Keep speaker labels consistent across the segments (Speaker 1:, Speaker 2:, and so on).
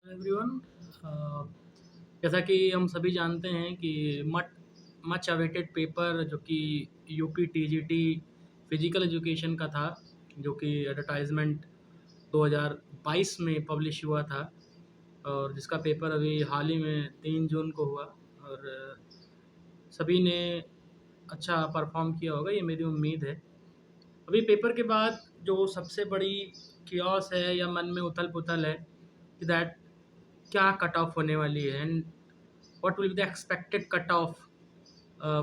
Speaker 1: Everyone. अ, जैसा कि हम सभी जानते हैं कि मट मच अवेटेड पेपर जो कि यूपी टीजीटी फिजिकल एजुकेशन का था, जो कि एडवर्टाइजमेंट 2022 में पब्लिश हुआ था और जिसका पेपर अभी हाल ही में 3 जून को हुआ। और सभी ने अच्छा परफॉर्म किया होगा, ये मेरी उम्मीद है। अभी पेपर के बाद जो सबसे बड़ी कियोस है या मन में उथल-पुथल है कि दैट क्या कट ऑफ होने वाली है and what will be the expected cutoff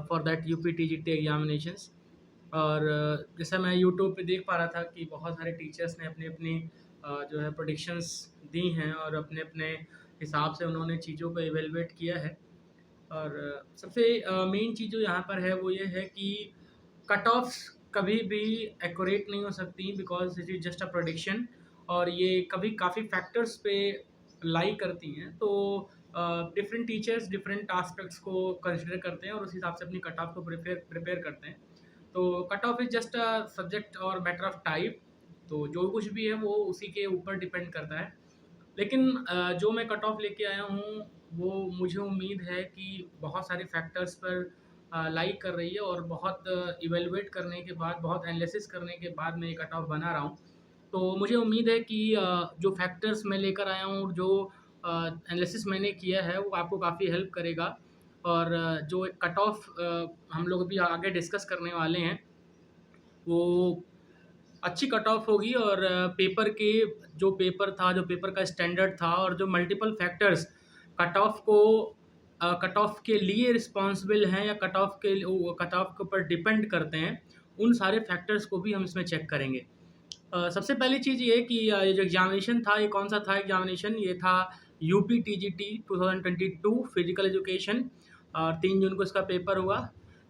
Speaker 1: for that UPTGT examinations. और जैसा मैं यूट्यूब पे देख पा रहा था कि बहुत सारे टीचर्स ने अपनी अपनी जो है प्रोडिक्शंस दी हैं और अपने अपने हिसाब से उन्होंने चीज़ों को एवेलुएट किया है। और सबसे मेन चीज़ जो यहाँ पर है वो ये है कि कट ऑफ्स कभी भी एक्यूरेट नहीं हो सकती, because it is just a prediction और ये कभी काफ़ी फैक्टर्स पे लाई करती हैं। तो डिफरेंट टीचर्स डिफरेंट आस्पेक्ट्स को कंसिडर करते हैं और उस हिसाब से अपनी कट ऑफ को प्रिपेयर करते हैं। तो cut off is just a subject और मैटर ऑफ टाइप, तो जो कुछ भी है वो उसी के ऊपर डिपेंड करता है। लेकिन जो मैं कट ऑफ लेके आया हूँ वो मुझे उम्मीद है कि बहुत सारे फैक्टर्स पर लाई कर रही है और बहुत इवेलुएट करने के बाद, बहुत एनालिसिस करने के बाद मैं ये कट ऑफ बना रहा हूँ। तो मुझे उम्मीद है कि जो फैक्टर्स मैं लेकर आया हूँ और जो एनालिसिस मैंने किया है वो आपको काफ़ी हेल्प करेगा। और जो कट ऑफ हम लोग अभी आगे डिस्कस करने वाले हैं वो अच्छी कट ऑफ होगी। और पेपर के जो पेपर था, जो पेपर का स्टैंडर्ड था और जो मल्टीपल फैक्टर्स कट ऑफ को कट ऑफ के लिए रिस्पॉन्सिबल हैं या कट ऑफ के ऊपर डिपेंड करते हैं, उन सारे फैक्टर्स को भी हम इसमें चेक करेंगे। सबसे पहली चीज़ ये कि ये जो एग्जामिनेशन था, ये कौन सा था एग्जामिनेशन, ये था यूपी टीजीटी 2022 फिजिकल एजुकेशन और 3 जून को इसका पेपर हुआ।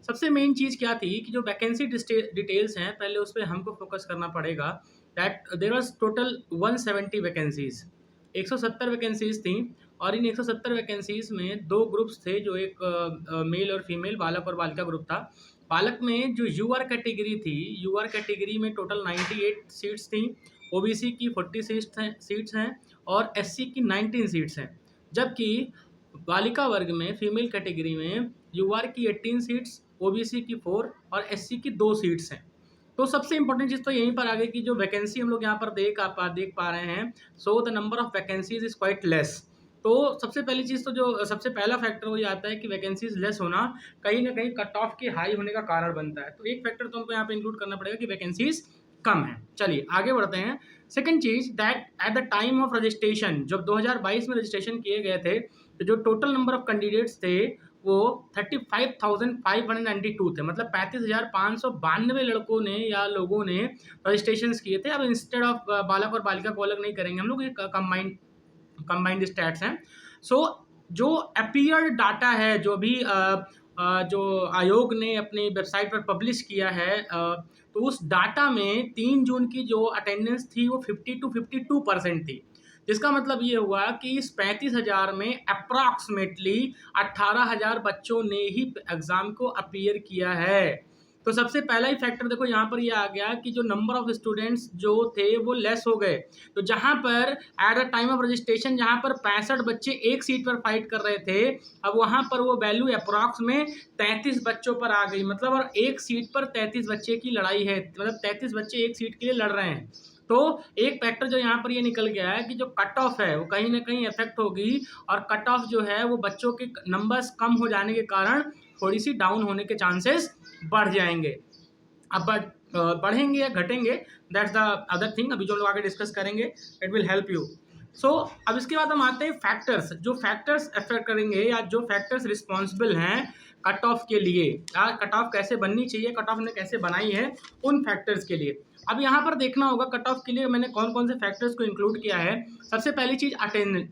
Speaker 1: सबसे मेन चीज़ क्या थी कि जो वैकेंसी डिटेल्स हैं, पहले उस पे हमको फोकस करना पड़ेगा। That there was total 170 vacancies, 170 vacancies थी। और इन 170 वैकेंसीज़ में 2 ग्रुप्स थे, जो एक मेल और फीमेल, बालक और बालिका ग्रुप था। बालक में जो यूआर कैटेगरी थी, यूआर कैटेगरी में टोटल 98 सीट्स थी, ओबीसी की 40 सीट्स हैं और एससी की 19 सीट्स हैं। जबकि बालिका वर्ग में, फीमेल कैटेगरी में, यूआर की 18 सीट्स, ओबीसी की 4 और एससी की 2 सीट्स हैं। तो सबसे इंपॉर्टेंट चीज़ तो यहीं पर आ गई कि जो वैकेंसी हम लोग यहाँ पर देख पा रहे हैं, so the number of vacancies is quite less. तो सबसे पहली चीज़ तो जो सबसे पहला फैक्टर वो ये आता है कि वैकेंसीज लेस होना कहीं ना कहीं कट ऑफ के हाई होने का कारण बनता है। तो एक फैक्टर तो हमको यहाँ पे इंक्लूड करना पड़ेगा कि वैकेंसीज कम है। चलिए आगे बढ़ते हैं। सेकंड चीज, that at the time of registration, जब 2022 में रजिस्ट्रेशन किए गए थे, तो जो टोटल नंबर ऑफ कैंडिडेट्स थे वो 35,592 थे। मतलब 35,592 लड़कों ने या लोगों ने रजिस्ट्रेशन किए थे। अब इंस्टेड ऑफ बालक और बालिका को अलग नहीं करेंगे हम लोग, ये कंबाइंड स्टैट्स हैं। सो जो अपीयर्ड डाटा है, जो भी जो आयोग ने अपनी वेबसाइट पर पब्लिश किया है, तो उस डाटा में 3 जून की जो अटेंडेंस थी वो 50 टू 52% थी। जिसका मतलब ये हुआ कि इस 35,000 में अप्रॉक्सीमेटली 18,000 बच्चों ने ही एग्ज़ाम को अपीयर किया है। तो सबसे पहला ही फैक्टर देखो यहाँ पर ये आ गया कि जो नंबर ऑफ स्टूडेंट्स जो थे वो लेस हो गए। तो जहाँ पर at the time of registration जहाँ पर 65 बच्चे एक सीट पर फाइट कर रहे थे, अब वहाँ पर वो वैल्यू अप्रॉक्स में 33 बच्चों पर आ गई। मतलब और एक सीट पर 33 बच्चे की लड़ाई है, मतलब 33 बच्चे एक सीट के लिए लड़ रहे हैं। तो एक फैक्टर जो यहाँ पर ये निकल गया है कि जो कट ऑफ है वो कहीं ना कहीं इफेक्ट होगी। और कट ऑफ जो है वो बच्चों के नंबर्स कम हो जाने के कारण थोड़ी सी डाउन होने के चांसेस बढ़ जाएंगे। अब बढ़ेंगे या घटेंगे, दैट्स द अदर थिंग, अभी जो लोग आगे डिस्कस करेंगे, इट विल हेल्प यू। सो अब इसके बाद हम आते हैं फैक्टर्स, जो फैक्टर्स अफेक्ट करेंगे या जो फैक्टर्स रिस्पॉन्सिबल हैं कट ऑफ के लिए, या कट ऑफ कैसे बननी चाहिए, कट ऑफ ने कैसे बनाई है, उन फैक्टर्स के लिए। अब यहाँ पर देखना होगा कट ऑफ के लिए मैंने कौन कौन से फैक्टर्स को इंक्लूड किया है। सबसे पहली चीज़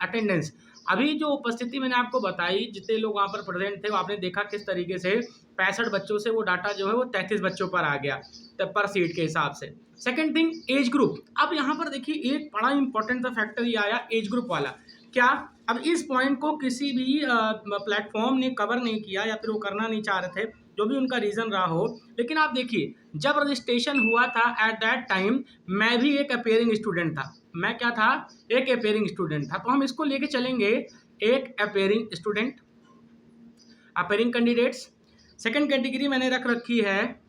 Speaker 1: अटेंडेंस। अभी जो उपस्थिति मैंने आपको बताई, जितने लोग वहाँ पर प्रेजेंट थे, वो आपने देखा किस तरीके से 65 बच्चों से वो डाटा जो है वो 33 बच्चों पर आ गया पर सीट के हिसाब से। Second thing, age group. अब यहाँ पर देखिए एक बड़ा इंपॉर्टेंट सा फैक्टर ये आया एज ग्रुप वाला। क्या, अब इस पॉइंट को किसी भी प्लेटफॉर्म ने कवर नहीं किया या फिर वो करना नहीं चाह रहे थे। जो भी उनका रीज़न रहा हो। लेकिन आप देखिए, जब रजिस्ट्रेशन हुआ था एट दैट टाइम मैं भी एक अपेयरिंग स्टूडेंट था। मैं क्या था? एक अपेयरिंग स्टूडेंट था। तो हम इसको लेके चलेंगे, एक appearing student, appearing candidates. Second category मैंने रख रखी है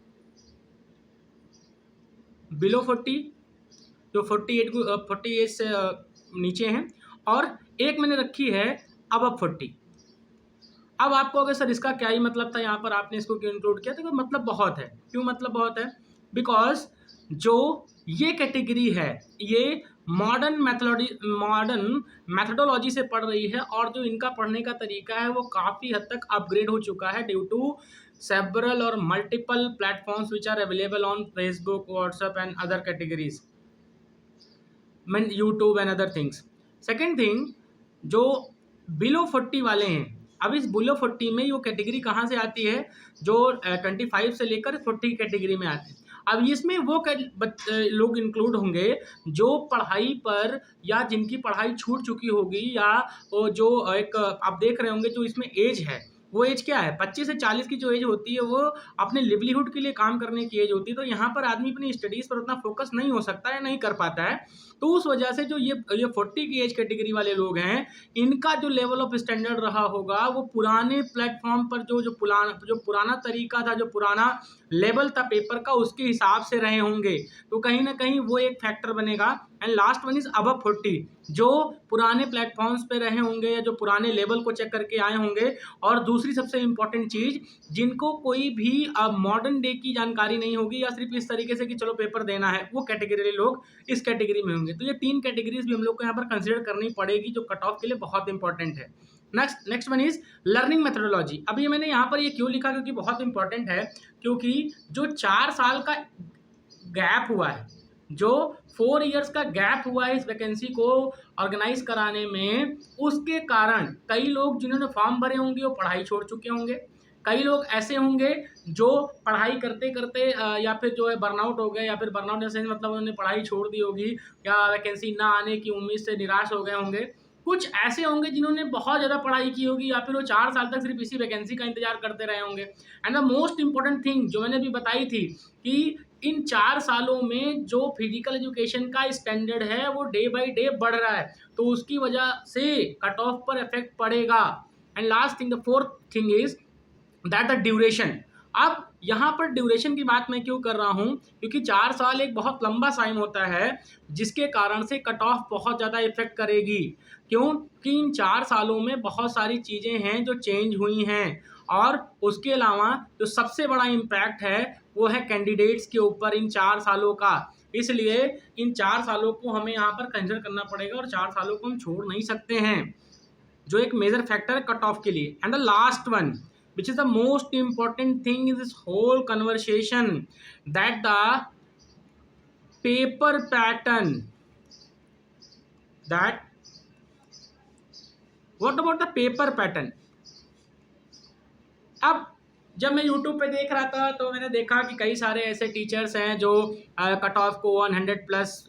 Speaker 1: बिलो 40, जो 48 से नीचे हैं, और एक मैंने रखी है अबव 40। अब आपको अगर सर इसका क्या ही मतलब था, यहाँ पर आपने इसको क्यों इंक्लूड किया? तो मतलब बहुत है। क्यों मतलब बहुत है? बिकॉज जो ये कैटेगरी है ये मॉडर्न मैथडोलॉजी से पढ़ रही है, और जो इनका पढ़ने का तरीका है वो काफ़ी हद तक अपग्रेड हो चुका है due to several or multiple platforms which are available on Facebook, WhatsApp and other categories, mean YouTube and other things. Second thing, जो बिलो 40 वाले हैं, अब इस बिलो 40 में वो कैटेगरी कहाँ से आती है? जो 25 से लेकर 40 कैटेगरी में आती है। अब इसमें वो लोग इंक्लूड होंगे जो पढ़ाई पर, या जिनकी पढ़ाई छूट चुकी होगी, या वो जो एक आप देख रहे होंगे जो इसमें एज है, वो एज क्या है? 25 से 40 की जो एज होती है वो अपने लिवलीहुड के लिए काम करने की एज होती है। तो यहाँ पर आदमी अपनी स्टडीज़ पर उतना फोकस नहीं हो सकता है, नहीं कर पाता है। तो उस वजह से जो ये 40 की एज कैटेगरी वाले लोग हैं, इनका जो लेवल ऑफ स्टैंडर्ड रहा होगा वो पुराने प्लेटफॉर्म पर जो पुराना तरीका था, जो पुराना लेवल था पेपर का, उसके हिसाब से रहे होंगे। तो कहीं ना कहीं वो एक फैक्टर बनेगा। And last one is above 40, जो पुराने प्लेटफॉर्म्स पे रहे होंगे या जो पुराने लेवल को चेक करके आए होंगे। और दूसरी सबसे इंपॉर्टेंट चीज, जिनको कोई भी मॉडर्न डे की जानकारी नहीं होगी, या सिर्फ इस तरीके से कि चलो पेपर देना है, वो कैटेगरी लोग इस कैटेगरी में होंगे। तो ये 3 कैटेगरीज भी हम लोग को यहाँ पर कंसिडर करनी पड़ेगी, जो कट ऑफ के लिए बहुत इंपॉर्टेंट है। Next one is learning methodology. अब ये मैंने यहाँ पर ये क्यों लिखा? क्योंकि बहुत इंपॉर्टेंट है, क्योंकि जो 4 साल का गैप हुआ है, जो 4 इयर्स का गैप हुआ है इस वैकेंसी को ऑर्गेनाइज कराने में, उसके कारण कई लोग जिन्होंने फॉर्म भरे होंगे वो पढ़ाई छोड़ चुके होंगे। कई लोग ऐसे होंगे जो पढ़ाई करते करते या फिर जो है बर्नआउट हो गए, या फिर बर्नआउट जैसे मतलब उन्होंने पढ़ाई छोड़ दी होगी, या वैकेंसी ना आने की उम्मीद से निराश हो गए होंगे। कुछ ऐसे होंगे जिन्होंने बहुत ज़्यादा पढ़ाई की होगी, या फिर वो 4 साल तक सिर्फ इसी वैकेंसी का इंतजार करते रहे होंगे। And the most important thing जो मैंने भी बताई थी कि इन 4 सालों में जो फिजिकल एजुकेशन का स्टैंडर्ड है वो डे बाय डे बढ़ रहा है, तो उसकी वजह से कट ऑफ पर इफेक्ट पड़ेगा। And last thing, the fourth thing is that the duration. अब यहाँ पर ड्यूरेशन की बात मैं क्यों कर रहा हूँ? क्योंकि 4 साल एक बहुत लंबा टाइम होता है, जिसके कारण से कट ऑफ बहुत ज़्यादा इफेक्ट करेगी। क्यों? कि इन 4 सालों में बहुत सारी चीज़ें हैं जो चेंज हुई हैं, और उसके अलावा जो सबसे बड़ा इम्पैक्ट है वो है कैंडिडेट्स के ऊपर इन 4 सालों का। इसलिए इन 4 सालों को हमें यहाँ पर कंसिडर करना पड़ेगा, और 4 सालों को हम छोड़ नहीं सकते हैं, जो एक मेजर फैक्टर है कट ऑफ के लिए। And the last one which is the most important thing in this whole conversation, that the paper pattern, that what about the paper pattern? अब जब मैं YouTube पे देख रहा था तो मैंने देखा कि कई सारे ऐसे टीचर्स हैं जो कट ऑफ को 100 प्लस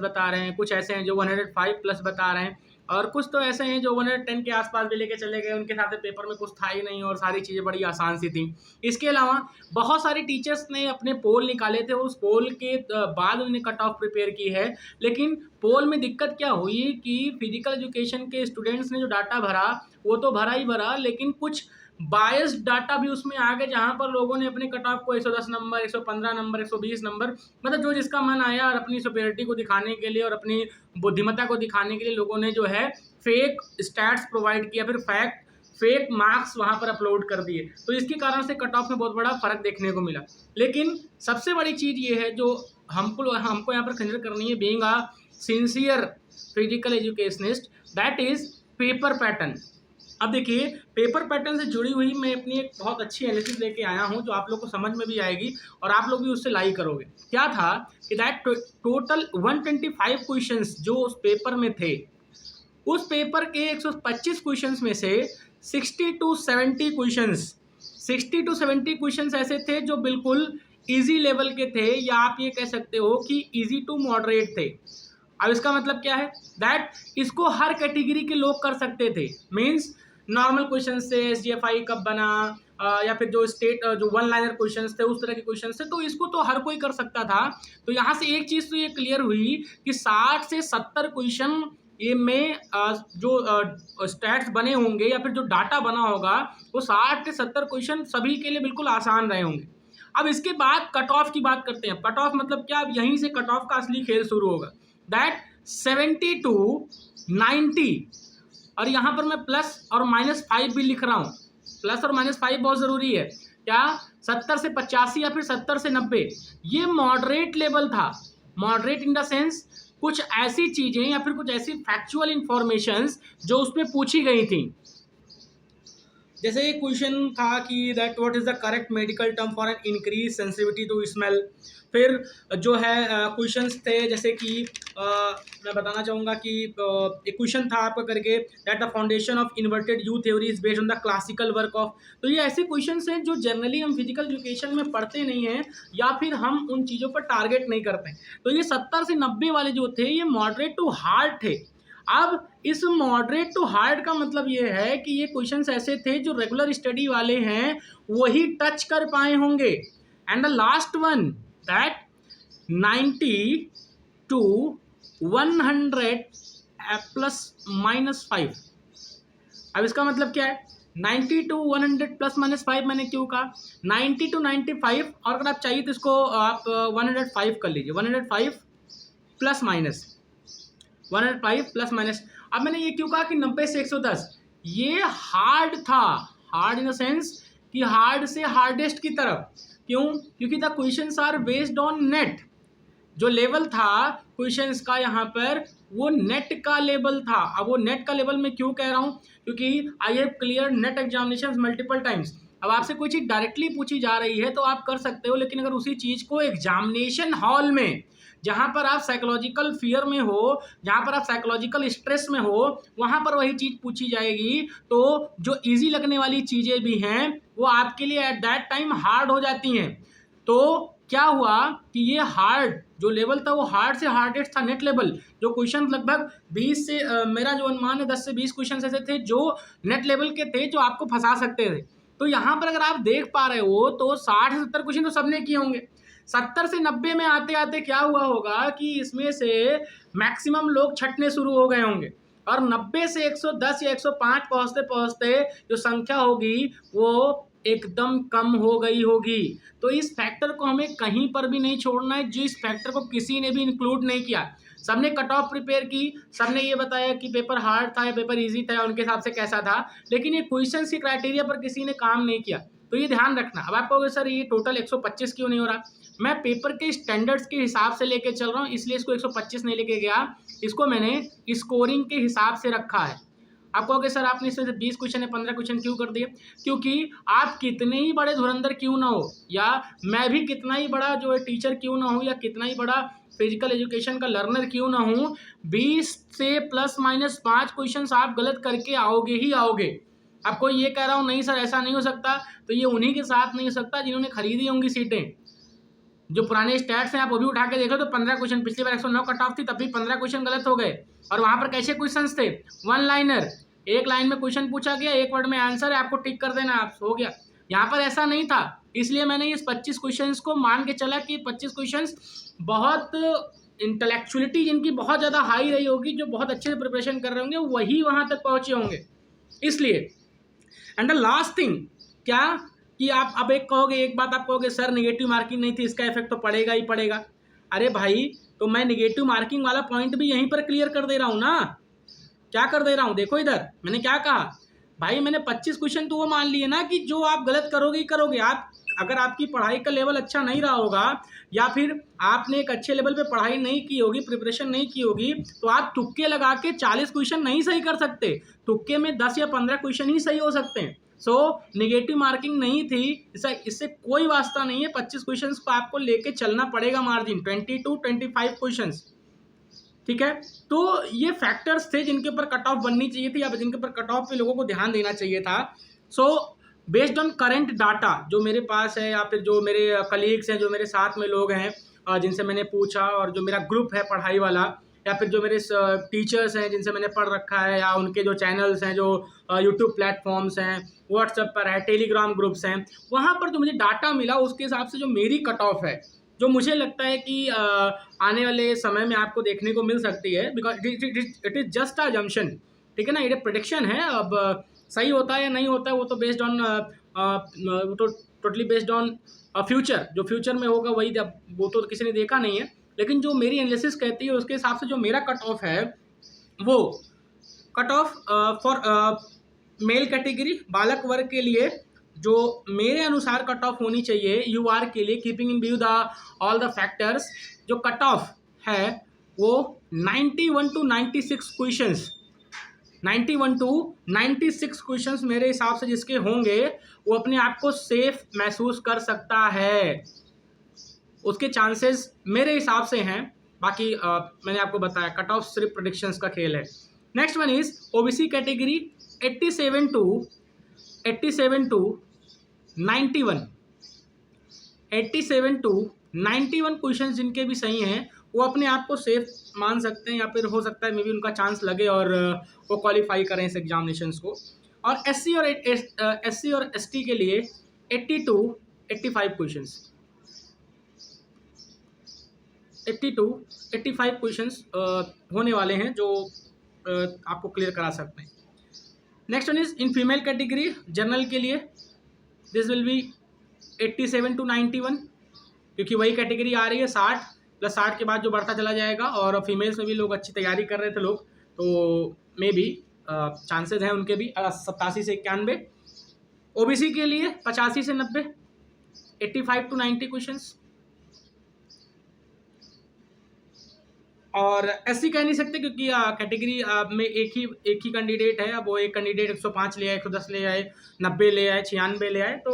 Speaker 1: बता रहे हैं, कुछ ऐसे हैं जो 105 प्लस बता रहे हैं, और कुछ तो ऐसे हैं जो 110 के आसपास भी लेके चले गए, उनके साथ पेपर में कुछ था ही नहीं और सारी चीज़ें बड़ी आसान सी थी। इसके अलावा बहुत सारे टीचर्स ने अपने पोल निकाले थे, उस पोल के बाद उन्होंने कट ऑफ प्रिपेयर की है। लेकिन पोल में दिक्कत क्या हुई कि फिजिकल एजुकेशन के स्टूडेंट्स ने जो डाटा भरा वो तो भरा ही भरा, लेकिन कुछ बायस्ड डाटा भी उसमें आ गए, जहाँ पर लोगों ने अपने कट ऑफ को 110 नंबर, 115 नंबर, 120 नंबर, मतलब जो जिसका मन आया, और अपनी सुपेरिटी को दिखाने के लिए और अपनी बुद्धिमत्ता को दिखाने के लिए लोगों ने जो है फेक स्टैट्स प्रोवाइड किया, फिर फेक मार्क्स वहाँ पर अपलोड कर दिए। तो इसके कारण से कट ऑफ में बहुत बड़ा फर्क देखने को मिला। लेकिन सबसे बड़ी चीज़ ये है जो हमको यहाँ पर कंसिडर करनी है, being a sincere physical educationist, that is paper pattern. अब देखिए, पेपर पैटर्न से जुड़ी हुई मैं अपनी एक बहुत अच्छी एनालिसिस लेके आया हूँ, जो आप लोग को समझ में भी आएगी और आप लोग भी उससे लाइक करोगे। क्या था कि दैट टोटल 125 क्वेश्चंस जो उस पेपर में थे, उस पेपर के 125 क्वेश्चंस में से 60 to 70 क्वेश्चंस ऐसे थे जो बिल्कुल इजी लेवल के थे, या आप ये कह सकते हो कि इजी टू मॉडरेट थे। अब इसका मतलब क्या है? दैट इसको हर कैटेगरी के लोग कर सकते थे। मीन्स नॉर्मल क्वेश्चन थे, एसडीएफआई कब बना, या फिर जो स्टेट जो वन लाइनर क्वेश्चन थे उस तरह के क्वेश्चन थे, तो इसको तो हर कोई कर सकता था। तो यहाँ से एक चीज तो ये क्लियर हुई कि 60 से 70 क्वेश्चन ये में जो स्टैट्स बने होंगे या फिर जो डाटा बना होगा वो 60 से 70 क्वेश्चन सभी के लिए बिल्कुल आसान रहे होंगे। अब इसके बाद कट ऑफ की बात करते हैं। कट ऑफ मतलब क्या, अब यहीं से कट ऑफ का असली खेल शुरू होगा। दैट 70 to 90, और यहाँ पर मैं प्लस और -5 भी लिख रहा हूँ। प्लस और -5 बहुत जरूरी है। क्या 70 से 85 या फिर 70 से 90 ये मॉडरेट लेवल था। मॉडरेट इन द सेंस कुछ ऐसी चीजें या फिर कुछ ऐसी फैक्चुअल इंफॉर्मेशंस जो उसमें पूछी गई थी। जैसे एक क्वेश्चन था कि that what is the correct medical term for an increase sensitivity to smell. फिर जो है क्वेश्चंस थे जैसे कि मैं बताना चाहूँगा कि एक क्वेश्चन था आपका करके that the foundation of inverted you theory is based on the classical work of. तो ये ऐसे क्वेश्चंस हैं जो जनरली हम फिजिकल एजुकेशन में पढ़ते नहीं हैं या फिर हम उन चीज़ों पर टारगेट नहीं करते। तो ये 70 से 90 वाले जो थे ये मॉडरेट टू हार्ड थे। अब इस मॉडरेट टू हार्ड का मतलब ये है कि ये क्वेश्चंस ऐसे थे जो रेगुलर स्टडी वाले हैं वही टच कर पाए होंगे। And the last one that 90 to 100 +-5। अब इसका मतलब क्या है, 90 to 100 +-5 मैंने क्यों कहा, 90 to 95, और अगर आप चाहिए तो इसको आप 105 कर लीजिए, 105 ±105 ±। अब मैंने ये क्यों कहा कि 90 से 110, ये हार्ड था। हार्ड इन द सेंस कि हार्ड से हार्डेस्ट की तरफ। क्यों, क्योंकि the questions are based on NET. जो लेवल था क्वेश्चंस का यहाँ पर वो नेट का लेवल था। अब वो नेट का लेवल मैं क्यों कह रहा हूँ, क्योंकि I have clear net examinations multiple times. अब आपसे कोई चीज़ डायरेक्टली पूछी जा रही है तो आप कर सकते हो, लेकिन अगर उसी चीज़ को एग्जामिनेशन हॉल में जहाँ पर आप साइकोलॉजिकल फियर में हो, जहाँ पर आप साइकोलॉजिकल स्ट्रेस में हो, वहाँ पर वही चीज़ पूछी जाएगी तो जो ईजी लगने वाली चीज़ें भी हैं वो आपके लिए एट दैट टाइम हार्ड हो जाती हैं। तो क्या हुआ कि ये हार्ड जो लेवल था वो हार्ड से हार्डेस्ट था, नेट लेवल। जो क्वेश्चन लगभग 20 से मेरा जो अनुमान है 10 से 20 क्वेश्चन ऐसे थे जो नेट लेवल के थे जो आपको फंसा सकते थे। तो यहाँ पर अगर आप देख पा रहे हो तो 60 से 70 क्वेश्चन तो सबने किए होंगे। 70 से 90 में आते आते क्या हुआ होगा कि इसमें से मैक्सिमम लोग छटने शुरू हो गए होंगे, और 90 से 110 या 105 पहुँचते पहुँचते जो संख्या होगी वो एकदम कम हो गई होगी। तो इस फैक्टर को हमें कहीं पर भी नहीं छोड़ना है, जो इस फैक्टर को किसी ने भी इंक्लूड नहीं किया। सबने कट ऑफ प्रिपेयर की, सबने ये बताया कि पेपर हार्ड था या पेपर इजी था, उनके हिसाब से कैसा था, लेकिन ये क्वेश्चन की क्राइटेरिया पर किसी ने काम नहीं किया। तो ये ध्यान रखना। अब आप कहोगे सर ये टोटल 125 क्यों नहीं हो रहा, मैं पेपर के स्टैंडर्ड्स के हिसाब से लेके चल रहा हूँ, इसलिए इसको 125 नहीं लेके गया, इसको मैंने स्कोरिंग के हिसाब से रखा है। आप कहोगे सर आपने इसमें से 20 क्वेश्चन या 15 क्वेश्चन क्यों कर दिए, क्योंकि आप कितने ही बड़े धुरंधर क्यों ना हो, या मैं भी कितना ही बड़ा जो है टीचर क्यों ना हो, या कितना ही बड़ा फिजिकल एजुकेशन का लर्नर क्यों ना हूँ, 20 से ±5 क्वेश्चन आप गलत करके आओगे ही आओगे। अब कोई ये कह रहा हूँ नहीं सर ऐसा नहीं हो सकता, तो ये उन्हीं के साथ नहीं हो सकता जिन्होंने खरीदी होंगी सीटें। जो पुराने स्टैट्स हैं आप वो भी उठा के देखो तो 15 क्वेश्चन, पिछली बार 109 कट ऑफ थी तब भी 15 क्वेश्चन गलत हो गए, और वहाँ पर कैसे क्वेश्चन थे, वन लाइनर, एक लाइन में क्वेश्चन पूछा गया, एक वर्ड में आंसर है, आपको टिक कर देना, आप हो गया। यहाँ पर ऐसा नहीं था, इसलिए मैंने इस 25 क्वेश्चन को मान के चला कि 25 क्वेश्चन बहुत इंटेलेक्चुअलिटी जिनकी बहुत ज़्यादा हाई रही होगी, जो बहुत अच्छे से प्रिपरेशन कर रहे होंगे वही वहाँ तक पहुँचे होंगे। इसलिए एंड द लास्ट थिंग क्या कि आप अब एक कहोगे, एक बात आप कहोगे सर नेगेटिव मार्किंग नहीं थी, इसका इफेक्ट तो पड़ेगा ही पड़ेगा। अरे भाई तो मैं नेगेटिव मार्किंग वाला पॉइंट भी यहीं पर क्लियर कर दे रहा हूँ ना। क्या कर दे रहा हूँ, देखो इधर मैंने क्या कहा भाई, मैंने 25 क्वेश्चन तो वो मान लिए ना कि जो आप गलत करोगे ही करोगे। आप अगर आपकी पढ़ाई का लेवल अच्छा नहीं रहा होगा या फिर आपने एक अच्छे लेवल पे पढ़ाई नहीं की होगी, प्रिपरेशन नहीं की होगी, तो आप तुक्के लगा के 40 क्वेश्चन नहीं सही कर सकते, तुक्के में 10 या 15 क्वेश्चन ही सही हो सकते हैं। सो नेगेटिव मार्किंग नहीं थी, इससे कोई वास्ता नहीं है। 25 क्वेश्चन को आपको लेके चलना पड़ेगा, मार्जिन 20 to 25 क्वेश्चन, ठीक है। तो ये फैक्टर्स थे जिनके ऊपर कट ऑफ बननी चाहिए थी, या जिनके ऊपर कट ऑफ पे लोगों को ध्यान देना चाहिए था। So based on current data जो मेरे पास है, या फिर जो मेरे कलीग्स हैं, जो मेरे साथ में लोग हैं जिनसे मैंने पूछा, और जो मेरा ग्रुप है पढ़ाई वाला, या फिर जो मेरे टीचर्स हैं जिनसे मैंने पढ़ रखा है, या उनके जो चैनल्स हैं, जो यूट्यूब प्लेटफॉर्म्स हैं, व्हाट्सएप पर है, टेलीग्राम ग्रुप्स हैं, वहाँ पर जो मुझे डाटा मिला उसके हिसाब से जो मेरी कट ऑफ है, जो मुझे लगता है कि आने वाले समय में आपको देखने को मिल सकती है, because it is just a जम्पशन, ठीक है ना, ये प्रेडिक्शन है। अब सही होता है या नहीं होता है वो तो बेस्ड ऑन तो टोटली बेस्ड ऑन फ्यूचर, जो फ्यूचर में होगा वही, वो तो किसी ने देखा नहीं है, लेकिन जो मेरी एनालिसिस कहती है उसके हिसाब से जो मेरा कट ऑफ है वो cut off for male category, बालक वर्ग के लिए जो मेरे अनुसार कट ऑफ होनी चाहिए यू आर के लिए, keeping in view the all the factors, जो कट ऑफ है वो 91 टू 96 क्वेश्चंस, 91 टू 96 क्वेश्चंस मेरे हिसाब से जिसके होंगे वो अपने आप को सेफ महसूस कर सकता है, उसके चांसेस मेरे हिसाब से हैं। बाकी मैंने आपको बताया कट ऑफ सिर्फ प्रेडिक्शंस का खेल है। Next one is OBC category 87 to 91, 87 to 91 question जिनके भी सही हैं वो अपने आप को सेफ मान सकते हैं, या फिर हो सकता है मे बी उनका चांस लगे और वो क्वालिफाई करें इस एग्जामिनेशंस को। और एससी और एसटी के लिए 80 टू 85 क्वेश्चंस, 80 टू 85 क्वेश्चंस होने वाले हैं जो आपको क्लियर करा सकते हैं। Next one is in female category general के लिए दिस विल बी 87 टू 91, क्योंकि वही कैटेगरी आ रही है 60 प्लस 60 के बाद जो बढ़ता चला जाएगा, और फीमेल्स में भी लोग अच्छी तैयारी कर रहे थे लोग, तो मे बी चांसेस हैं उनके भी 87 से 91। ओबीसी के लिए 85 से 90, 85 टू 90 क्वेश्चंस। और एससी कह नहीं सकते क्योंकि कैटेगरी में एक ही कैंडिडेट है, अब वो एक कैंडिडेट 105 ले आए, 110 ले आए, 90 ले आए, 96 ले आए, तो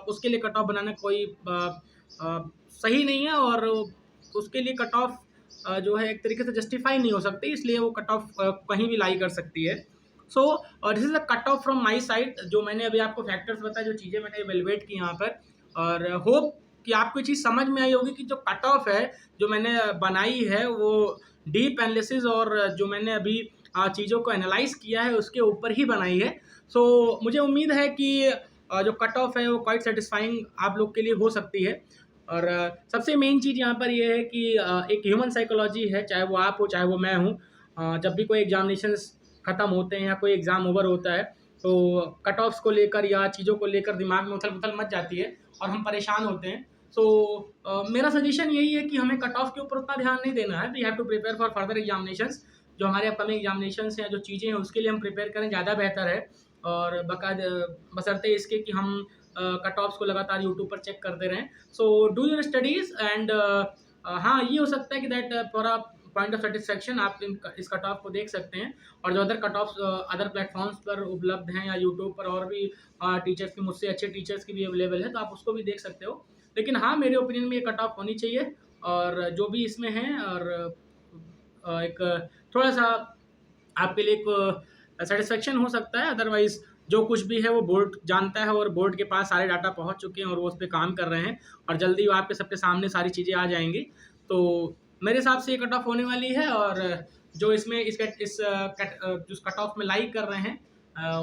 Speaker 1: उसके लिए कट ऑफ बनाना कोई सही नहीं है, और उसके लिए कट ऑफ जो है एक तरीके से जस्टिफाई नहीं हो सकती, इसलिए वो कट ऑफ कहीं भी लाई कर सकती है। So this is a cut off from my side, जो मैंने अभी आपको फैक्टर्स बताए, जो चीज़ें मैंने एवेलुएट की यहाँ पर, और होप कि आपको ये चीज़ समझ में आई होगी कि जो कट ऑफ है जो मैंने बनाई है वो डीप एनालिसिस और जो मैंने अभी चीज़ों को एनालाइज किया है उसके ऊपर ही बनाई है। सो मुझे उम्मीद है कि जो कट ऑफ है वो क्वाइट सेटिस्फाइंग आप लोग के लिए हो सकती है। और सबसे मेन चीज़ यहाँ पर ये है कि एक ह्यूमन साइकोलॉजी है, चाहे वो आप हो चाहे वो मैं हूँ, जब भी कोई एग्जामिनेशंस ख़त्म होते हैं या कोई एग्ज़ाम ओवर होता है तो कट ऑफ्स को लेकर या चीज़ों को लेकर दिमाग में उथल पुथल मच जाती है और हम परेशान होते हैं। सो मेरा सजेशन यही है कि हमें कट ऑफ के ऊपर उतना ध्यान नहीं देना है। We have to prepare for further examinations, जो हमारे अपकमिंग एग्जामिनेशंस हैं, जो चीज़ें हैं उसके लिए हम प्रिपेयर करें, ज़्यादा बेहतर है। और बशर्ते इसके कि हम कट ऑफ्स को लगातार यूट्यूब पर चेक करते रहें। So do your studies and हाँ, ये हो सकता है कि that for a point of satisfaction आप इस कट ऑफ को देख सकते हैं, और जो other cut offs other platforms पर उपलब्ध हैं या यूट्यूब पर और भी टीचर्स की, मुझसे अच्छे टीचर्स की भी अवेलेबल है, तो आप उसको भी देख सकते हो। लेकिन हाँ, मेरे ओपिनियन में ये कट ऑफ होनी चाहिए, और जो भी इसमें है, और एक थोड़ा सा आपके लिए एक सेटिस्फेक्शन हो सकता है। अदरवाइज जो कुछ भी है वो बोर्ड जानता है, और बोर्ड के पास सारे डाटा पहुंच चुके हैं और वो उस पर काम कर रहे हैं, और जल्दी आपके सबके सामने सारी चीज़ें आ जाएंगी। तो मेरे हिसाब से ये कट ऑफ होने वाली है, और जो इसमें इस कट ऑफ में लाइक कर रहे हैं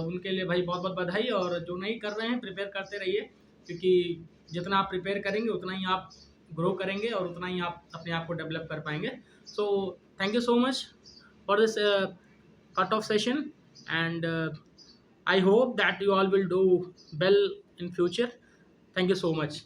Speaker 1: उनके लिए भाई बहुत बहुत बधाई, और जो नहीं कर रहे हैं प्रिपेयर करते रहिए, क्योंकि जितना आप प्रिपेयर करेंगे उतना ही आप ग्रो करेंगे और उतना ही आप अपने आप को डेवलप कर पाएंगे। So thank you so much for this cut off session, and I hope that you all will do well in future. Thank you so much.